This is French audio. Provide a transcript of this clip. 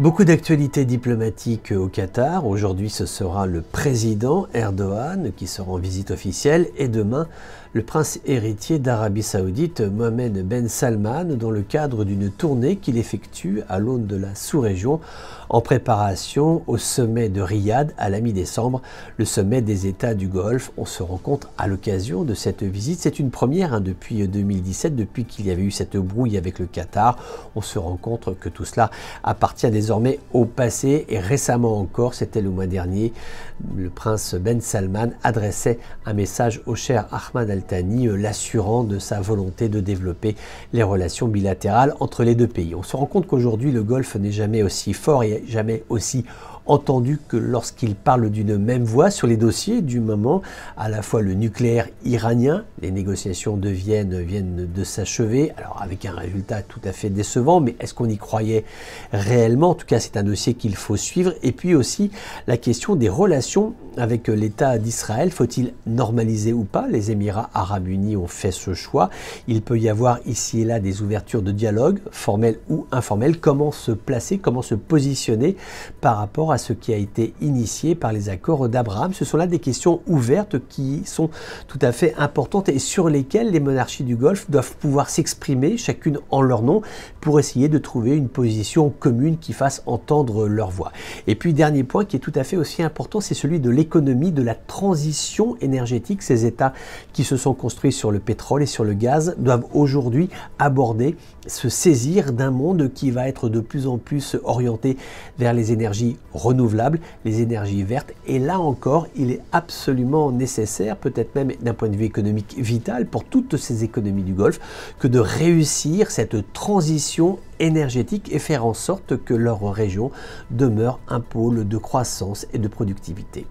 Beaucoup d'actualités diplomatiques au Qatar. Aujourd'hui, ce sera le président Erdogan qui sera en visite officielle et demain, le prince héritier d'Arabie Saoudite, Mohammed Ben Salman, dans le cadre d'une tournée qu'il effectue à l'aune de la sous-région en préparation au sommet de Riyad à la mi-décembre, le sommet des États du Golfe. On se rend compte à l'occasion de cette visite, c'est une première depuis 2017, depuis qu'il y avait eu cette brouille avec le Qatar. On se rend compte que tout cela appartient désormais au passé et récemment encore, c'était le mois dernier, le prince Ben Salman adressait un message au cher Ahmad Al-Thani, l'assurant de sa volonté de développer les relations bilatérales entre les deux pays. On se rend compte qu'aujourd'hui le Golfe n'est jamais aussi fort et jamais aussi entendu que lorsqu'il parle d'une même voix sur les dossiers du moment, à la fois le nucléaire iranien, les négociations viennent de s'achever, alors avec un résultat tout à fait décevant, mais est-ce qu'on y croyait réellement? En tout cas, c'est un dossier qu'il faut suivre. Et puis aussi la question des relations avec l'État d'Israël, faut-il normaliser ou pas? Les Émirats arabes unis ont fait ce choix. Il peut y avoir ici et là des ouvertures de dialogue, formelles ou informelles. Comment se placer, comment se positionner par rapport à ce qui a été initié par les accords d'Abraham? Ce sont là des questions ouvertes qui sont tout à fait importantes et sur lesquelles les monarchies du Golfe doivent pouvoir s'exprimer, chacune en leur nom, pour essayer de trouver une position commune qui fasse entendre leur voix. Et puis, dernier point qui est tout à fait aussi important, c'est celui de l'économie, de la transition énergétique. Ces États qui se sont construits sur le pétrole et sur le gaz doivent aujourd'hui aborder, se saisir d'un monde qui va être de plus en plus orienté vers les énergies renouvelables, les énergies vertes. Et là encore, il est absolument nécessaire, peut-être même d'un point de vue économique vital pour toutes ces économies du Golfe, que de réussir cette transition énergétique et faire en sorte que leur région demeure un pôle de croissance et de productivité.